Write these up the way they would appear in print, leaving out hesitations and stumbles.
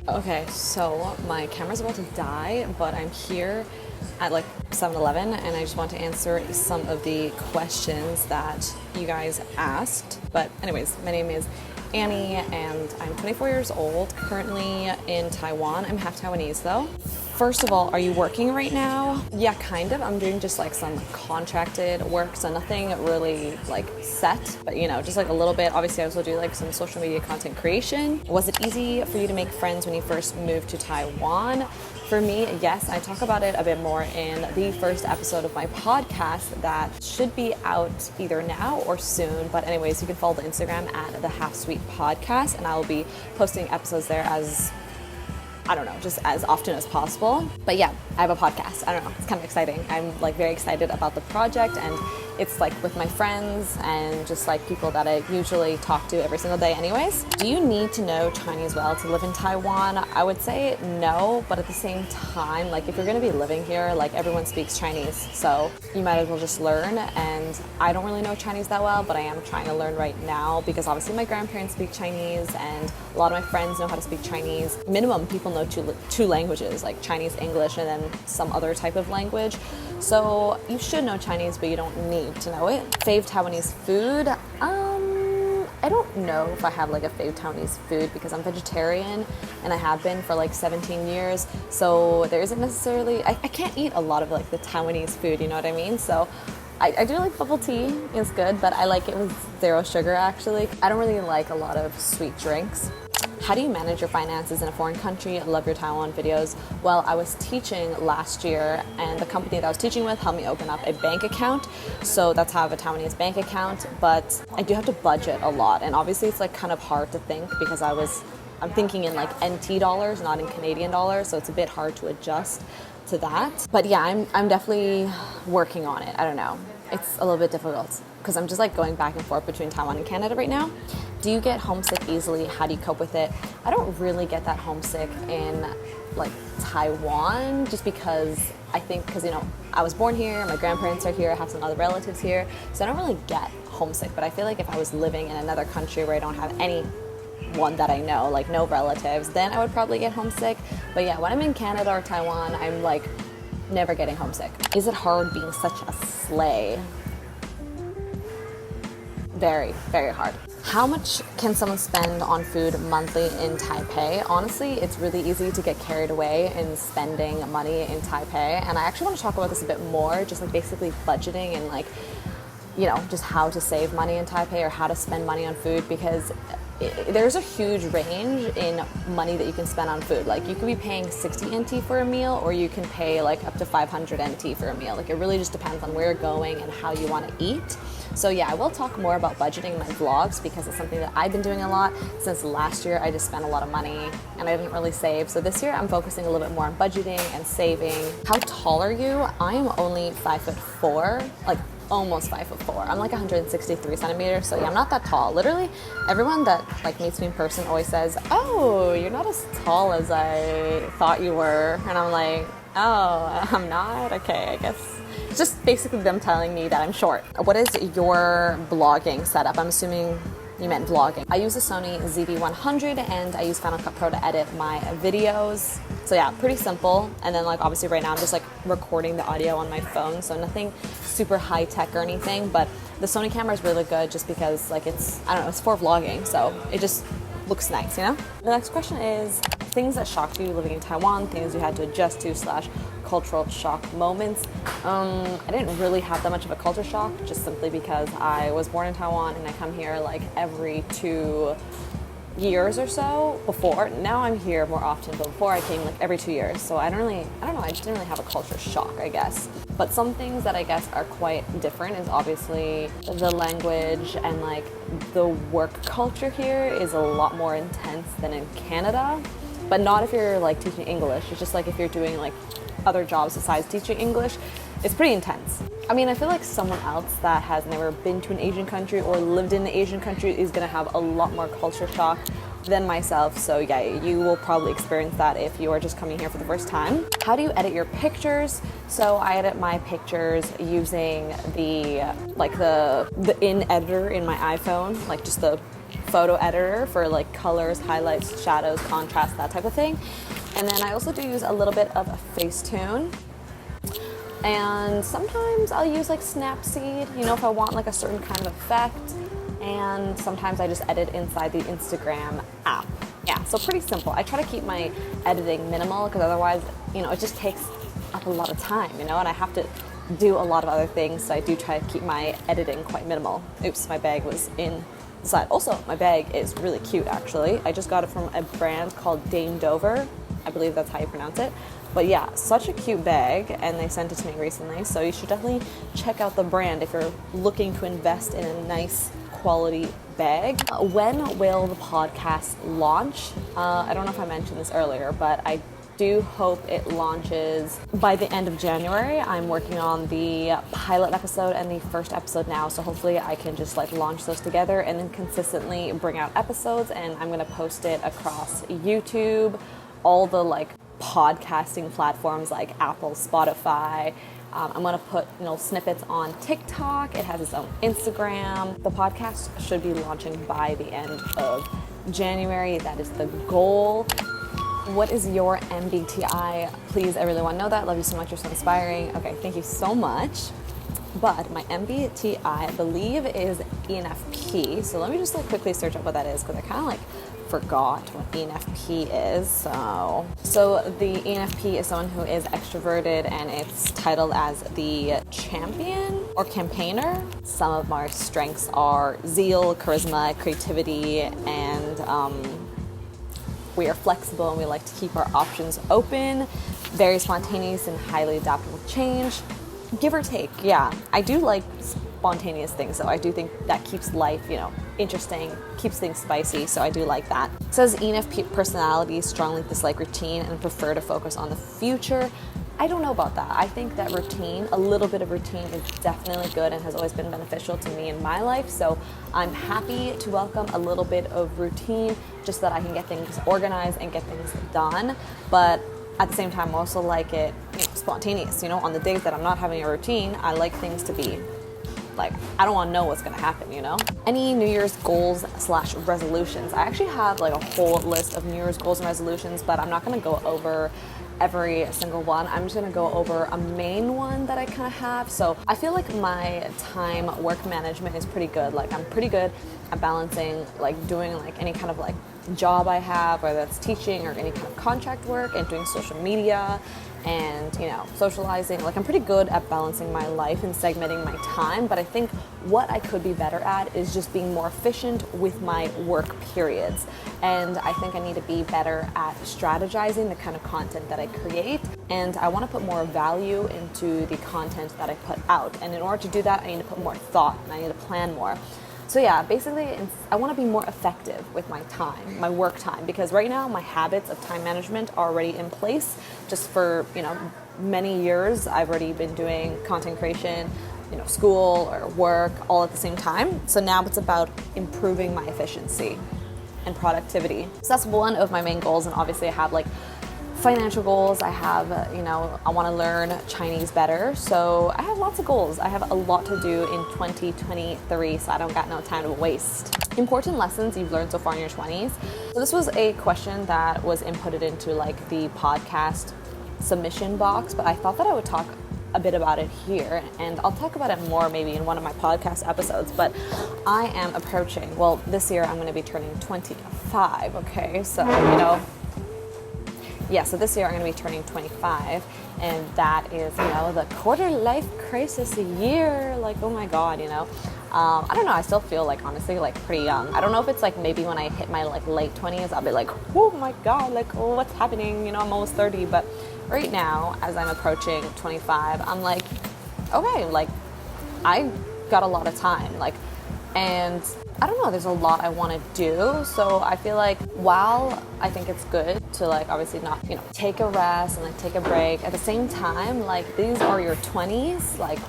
Okay, so my camera's about to die, but I'm here at like 7-Eleven and I just want to answer some of the questions that you guys asked. But anyways, my name is Annie and I'm 24 years old, currently in Taiwan. I'm half Taiwanese though. First of all, are you working right now? Yeah, kind of. I'm doing just like some contracted work, so nothing really like set, but you know, just like a little bit. Obviously, I also do like some social media content creation. Was it easy for you to make friends when you first moved to Taiwan? For me, yes. I talk about it a bit more in the first episode of my podcast that should be out either now or soon. But anyways, you can follow the Instagram at the Half Sweet Podcast, and I will be posting episodes there as, I don't know, just as often as possible. But yeah, I have a podcast. I don't know, it's kind of exciting. I'm like very excited about the project, and it's like with my friends and just like people that I usually talk to every single day anyways. Do you need to know Chinese well to live in Taiwan? I would say no, but at the same time, like if you're gonna be living here, like everyone speaks Chinese, so you might as well just learn. And I don't really know Chinese that well, but I am trying to learn right now because obviously my grandparents speak Chinese and a lot of my friends know how to speak Chinese. Minimum, people know two languages, like Chinese, English, and then some other type of language. So you should know Chinese, but you don't need to know it. Fave Taiwanese food? I don't know if I have like a fave Taiwanese food because I'm vegetarian and I have been for like 17 years. So there isn't necessarily, I can't eat a lot of like the Taiwanese food, you know what I mean? So I do like bubble tea, it's good, but I like it with 0 sugar actually. I don't really like a lot of sweet drinks. How do you manage your finances in a foreign country? I love your Taiwan videos. Well, I was teaching last year and the company that I was teaching with helped me open up a bank account. So that's how I have a Taiwanese bank account, but I do have to budget a lot. And obviously it's like kind of hard to think because I'm thinking in like NT dollars, not in Canadian dollars. So it's a bit hard to adjust to that. But yeah, I'm definitely working on it. I don't know. It's a little bit difficult because I'm just like going back and forth between Taiwan and Canada right now. Do you get homesick easily? How do you cope with it? I don't really get that homesick in like Taiwan just because you know, I was born here, my grandparents are here, I have some other relatives here, so I don't really get homesick. But I feel like if I was living in another country where I don't have anyone that I know, like no relatives, then I would probably get homesick. But yeah, when I'm in Canada or Taiwan, I'm like never getting homesick. Is it hard being such a slay? Very, very hard. How much can someone spend on food monthly in Taipei? Honestly, it's really easy to get carried away in spending money in Taipei. And I actually want to talk about this a bit more, just like basically budgeting and like, you know, just how to save money in Taipei or how to spend money on food, because there's a huge range in money that you can spend on food. Like you could be paying 60 NT for a meal, or you can pay like up to 500 NT for a meal. Like it really just depends on where you're going and how you want to eat. So yeah, I will talk more about budgeting in my vlogs because it's something that I've been doing a lot. Since last year, I just spent a lot of money and I didn't really save. So this year, I'm focusing a little bit more on budgeting and saving. How tall are you? I am only 5'4", like almost 5'4". I'm like 163 centimeters, so yeah, I'm not that tall. Literally, everyone that like meets me in person always says, "Oh, you're not as tall as I thought you were," and I'm like, "Oh, I'm not? Okay, I guess." It's just basically them telling me that I'm short. What is your vlogging setup? I'm assuming you meant vlogging. I use a Sony ZV-100 and I use Final Cut Pro to edit my videos. So yeah, pretty simple. And then like obviously right now I'm just like recording the audio on my phone, so nothing super high tech or anything, but the Sony camera is really good just because like it's, I don't know, it's for vlogging, so it just looks nice, you know? The next question is things that shocked you living in Taiwan, things you had to adjust to / cultural shock moments. I didn't really have that much of a culture shock, just simply because I was born in Taiwan and I come here like every 2 years or so before. Now I'm here more often, but before I came like every 2 years. So I don't know, I just didn't really have a culture shock, I guess. But some things that I guess are quite different is obviously the language, and like the work culture here is a lot more intense than in Canada. But not if you're like teaching English. It's just like if you're doing like other jobs besides teaching English, it's pretty intense. I mean, I feel like someone else that has never been to an Asian country or lived in an Asian country is gonna have a lot more culture shock than myself. So yeah, you will probably experience that if you are just coming here for the first time. How do you edit your pictures? So I edit my pictures using the in editor in my iPhone, like just the photo editor for like colors, highlights, shadows, contrast, that type of thing. And then I also do use a little bit of Facetune. And sometimes I'll use like Snapseed, you know, if I want like a certain kind of effect. And sometimes I just edit inside the Instagram app. Yeah, so pretty simple. I try to keep my editing minimal because otherwise, you know, it just takes up a lot of time, you know, and I have to do a lot of other things. So I do try to keep my editing quite minimal. Oops, my bag was inside. Also, my bag is really cute, actually. I just got it from a brand called Dame Dover. I believe that's how you pronounce it. But yeah, such a cute bag, and they sent it to me recently. So you should definitely check out the brand if you're looking to invest in a nice quality bag. When will the podcast launch? I don't know if I mentioned this earlier, but I do hope it launches by the end of January. I'm working on the pilot episode and the first episode now, so hopefully I can just like launch those together and then consistently bring out episodes, and I'm gonna post it across YouTube, all the like podcasting platforms like Apple, Spotify. I'm gonna put, you know, snippets on TikTok. It has its own Instagram. The podcast should be launching by the end of January. That is the goal. What is your MBTI? Please, I really want to know that. Love you so much. You're so inspiring. Okay, thank you so much. But my MBTI, I believe, is ENFP. So let me just like quickly search up what that is, because I kind of like forgot what ENFP is. So the ENFP is someone who is extroverted, and it's titled as the champion or campaigner. Some of our strengths are zeal, charisma, creativity, and we are flexible, and we like to keep our options open, very spontaneous and highly adaptable to change. Give or take, yeah. I do like spontaneous things, so I do think that keeps life, you know, interesting, keeps things spicy, so I do like that. It says ENFP personality strongly dislike routine and prefer to focus on the future. I don't know about that. I think that routine, a little bit of routine is definitely good and has always been beneficial to me in my life, so I'm happy to welcome a little bit of routine just so that I can get things organized and get things done. But at the same time, I also like it, you know, spontaneous. You know, on the days that I'm not having a routine, I like things to be like, I don't want to know what's going to happen, you know? Any New Year's goals / resolutions? I actually have like a whole list of New Year's goals and resolutions, but I'm not going to go over every single one. I'm just going to go over a main one that I kind of have. So I feel like my time work management is pretty good. Like I'm pretty good at balancing like doing like any kind of like job I have, whether that's teaching or any kind of contract work, and doing social media and, you know, socializing. Like I'm pretty good at balancing my life and segmenting my time, but I think what I could be better at is just being more efficient with my work periods. And I think I need to be better at strategizing the kind of content that I create, and I want to put more value into the content that I put out. And in order to do that, I need to put more thought and I need to plan more. So yeah, basically, I want to be more effective with my time, my work time, because right now my habits of time management are already in place. Just for, you know, many years, I've already been doing content creation, you know, school or work all at the same time. So now it's about improving my efficiency and productivity. So that's one of my main goals, and obviously I have like financial goals. I have, you know, I want to learn Chinese better. So I have lots of goals. I have a lot to do in 2023, so I don't got no time to waste. Important lessons you've learned so far in your 20s. So this was a question that was inputted into like the podcast submission box, but I thought that I would talk a bit about it here, and I'll talk about it more maybe in one of my podcast episodes. But I am approaching, well, this year I'm going to be turning 25, okay? So, you know, yeah, so this year I'm going to be turning 25, and that is, you know, the quarter life crisis year. Like, oh my God, you know. I don't know, I still feel like, honestly, like pretty young. I don't know if it's like maybe when I hit my like late 20s, I'll be like, oh my God, like, oh, what's happening? You know, I'm almost 30, but right now, as I'm approaching 25, I'm like, okay, like, I got a lot of time, like, and I don't know, there's a lot I want to do. So I feel like while I think it's good to like obviously not, you know, take a rest and like take a break, at the same time, like these are your 20s, like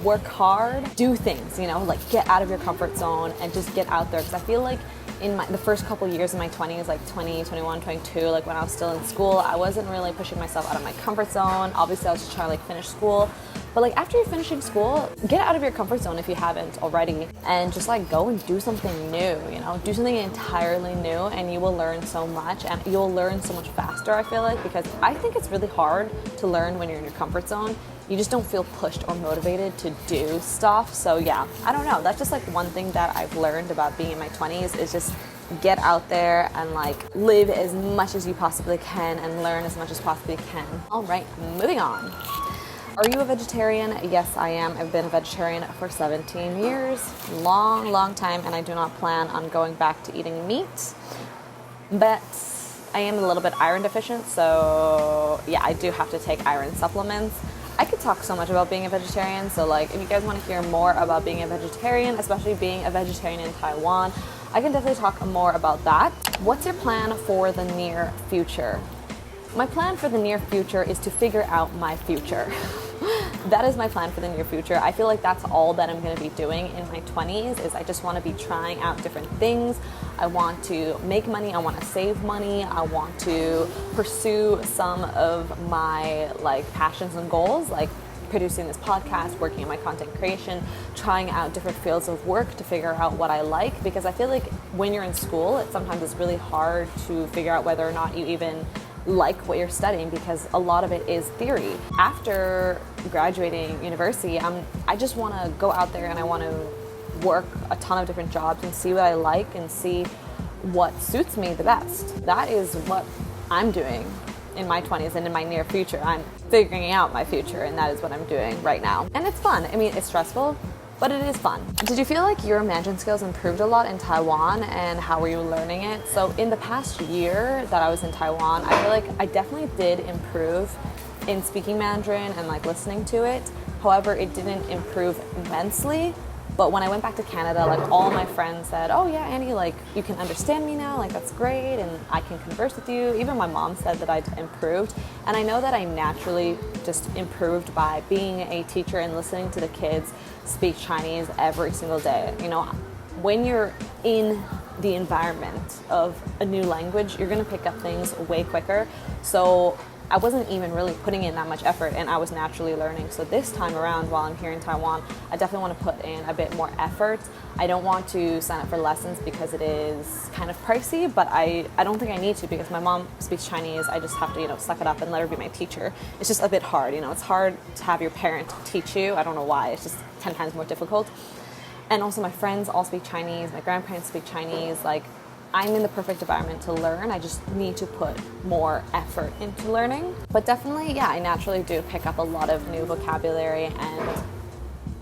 work hard, do things, you know, like get out of your comfort zone and just get out there. Because I feel like in the first couple years in my 20s, like 20, 21, 22, like when I was still in school, I wasn't really pushing myself out of my comfort zone. Obviously, I was just trying to like finish school. But like after you're finishing school, get out of your comfort zone if you haven't already, and just like go and do something new, you know, do something entirely new, and you will learn so much, and you'll learn so much faster, I feel like, because I think it's really hard to learn when you're in your comfort zone. You just don't feel pushed or motivated to do stuff. So yeah, I don't know. That's just like one thing that I've learned about being in my 20s is just get out there and like live as much as you possibly can and learn as much as possibly can. All right, moving on. Are you a vegetarian? Yes, I am. I've been a vegetarian for 17 years. Long time, and I do not plan on going back to eating meat. But I am a little bit iron deficient, so yeah, I do have to take iron supplements. I could talk so much about being a vegetarian, so like if you guys want to hear more about being a vegetarian, especially being a vegetarian in Taiwan, I can definitely talk more about that. What's your plan for the near future? My plan for the near future is to figure out my future. That is my plan for the near future. I feel like that's all that I'm going to be doing in my 20s is I just want to be trying out different things. I want to make money. I want to save money. I want to pursue some of my like passions and goals, like producing this podcast, working on my content creation, trying out different fields of work to figure out what I like, because I feel like when you're in school, sometimes it's really hard to figure out whether or not you even like what you're studying, because a lot of it is theory. After graduating university, I just want to go out there and I want to work a ton of different jobs and see what I like and see what suits me the best. That is what I'm doing in my 20s and in my near future. I'm figuring out my future, and that is what I'm doing right now. And it's fun. I mean, it's stressful, but it is fun. Did you feel like your Mandarin skills improved a lot in Taiwan, and how were you learning it? So in the past year that I was in Taiwan, I feel like I definitely did improve in speaking Mandarin and like listening to it. However, it didn't improve immensely. But when I went back to Canada, like all my friends said, oh yeah, Annie, like you can understand me now, like that's great, and I can converse with you. Even my mom said that I'd improved. And I know that I naturally just improved by being a teacher and listening to the kids speak Chinese every single day. You know, when you're in the environment of a new language, you're gonna pick up things way quicker. So I wasn't even really putting in that much effort, and I was naturally learning. So this time around, while I'm here in Taiwan, I definitely want to put in a bit more effort. I don't want to sign up for lessons because it is kind of pricey, but I don't think I need to, because my mom speaks Chinese. I just have to, you know, suck it up and let her be my teacher. It's just a bit hard, you know. It's hard to have your parent teach you. I don't know why. It's just 10 times more difficult. And also my friends all speak Chinese. My grandparents speak Chinese. Like, I'm in the perfect environment to learn. I just need to put more effort into learning. But definitely, yeah, I naturally do pick up a lot of new vocabulary and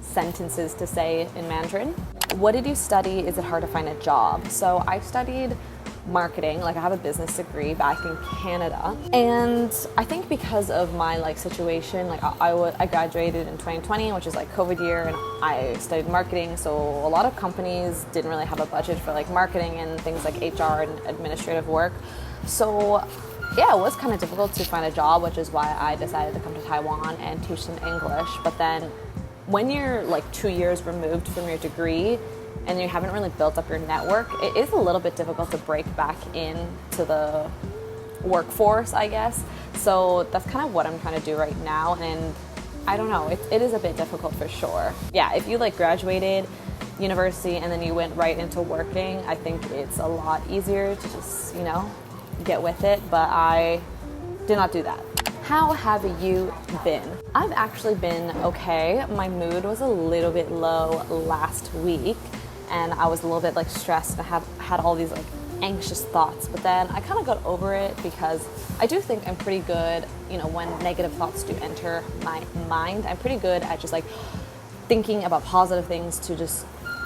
sentences to say in Mandarin. What did you study? Is it hard to find a job? So I studied marketing. Like, I have a business degree back in Canada, and I think because of my like situation, like I graduated in 2020, which is like COVID year, and I studied marketing, so a lot of companies didn't really have a budget for like marketing and things like HR and administrative work. So yeah, it was kind of difficult to find a job, which is why I decided to come to Taiwan and teach some English. But then when you're like 2 years removed from your degree and you haven't really built up your network, it is a little bit difficult to break back into the workforce, I guess. So that's kind of what I'm trying to do right now, and I don't know, it is a bit difficult for sure. Yeah, if you like graduated university and then you went right into working, I think it's a lot easier to just, you know, get with it, but I did not do that. How have you been? I've actually been okay. My mood was a little bit low last week, and I was a little bit like stressed, and I had all these like anxious thoughts, but then I kind of got over it, because I do think I'm pretty good, you know, when negative thoughts do enter my mind, I'm pretty good at just like thinking about positive things to just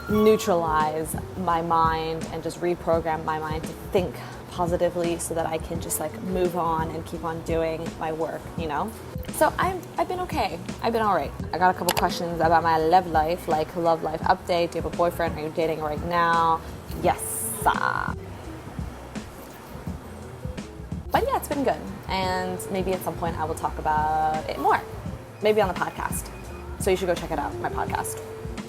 neutralize my mind and just reprogram my mind to think positively, so that I can just like move on and keep on doing my work, you know? So I've been okay. I've been all right. I got a couple questions about my love life, like love life update. Do you have a boyfriend? Are you dating right now? Yes. But yeah, it's been good. And maybe at some point I will talk about it more. Maybe on the podcast. So you should go check it out, my podcast.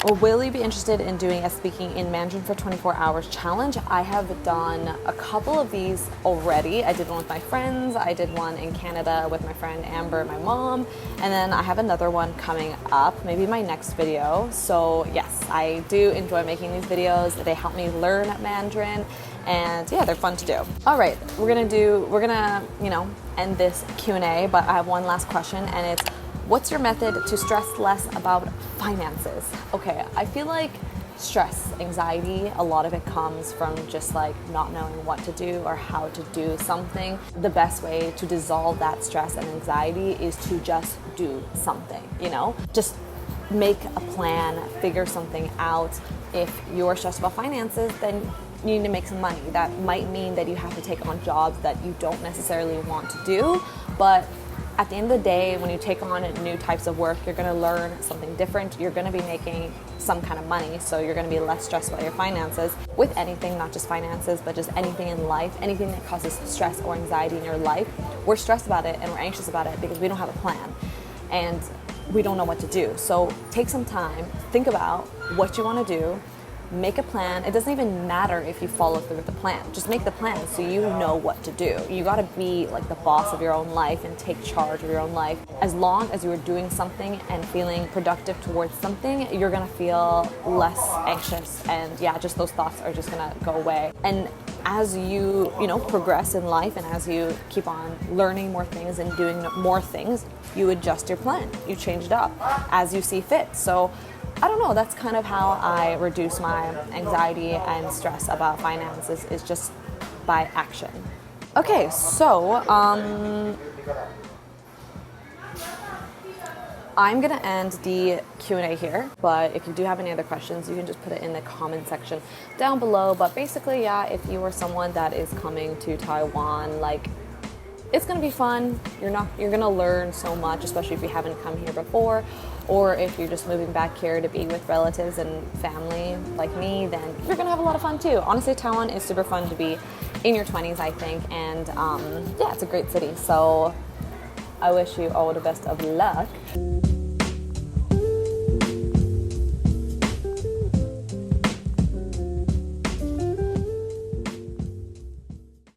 Or will you be interested in doing a speaking in Mandarin for 24 hours challenge? I have done a couple of these already. I did one with my friends. I did one in Canada with my friend Amber and my mom. And then I have another one coming up, maybe my next video. So yes, I do enjoy making these videos. They help me learn Mandarin. And yeah, they're fun to do. All right, we're gonna, end this Q&A, but I have one last question, and it's, what's your method to stress less about finances? Okay, I feel like stress, anxiety, a lot of it comes from just like not knowing what to do or how to do something. The best way to dissolve that stress and anxiety is to just do something, Just make a plan, figure something out. If you're stressed about finances, then you need to make some money. That might mean that you have to take on jobs that you don't necessarily want to do, but at the end of the day, when you take on new types of work, you're going to learn something different. You're going to be making some kind of money, so you're going to be less stressed about your finances. With anything, not just finances, but just anything in life, anything that causes stress or anxiety in your life, we're stressed about it and we're anxious about it because we don't have a plan and we don't know what to do. So take some time, think about what you want to do, make a plan. It doesn't even matter if you follow through with the plan. Just make the plan so you know what to do. You got to be like the boss of your own life and take charge of your own life. As long as you're doing something and feeling productive towards something, you're going to feel less anxious, and just those thoughts are just going to go away. And as you progress in life, and as you keep on learning more things and doing more things, you adjust your plan. You change it up as you see fit. So I don't know, that's kind of how I reduce my anxiety and stress about finances, is just by action. Okay, so I'm gonna end the Q&A here, but if you do have any other questions, you can just put it in the comment section down below. But basically, if you are someone that is coming to Taiwan, it's gonna be fun. You're gonna learn so much, especially if you haven't come here before, or if you're just moving back here to be with relatives and family like me, then you're gonna have a lot of fun too. Honestly, Taiwan is super fun to be in your 20s, I think, and it's a great city. So I wish you all the best of luck.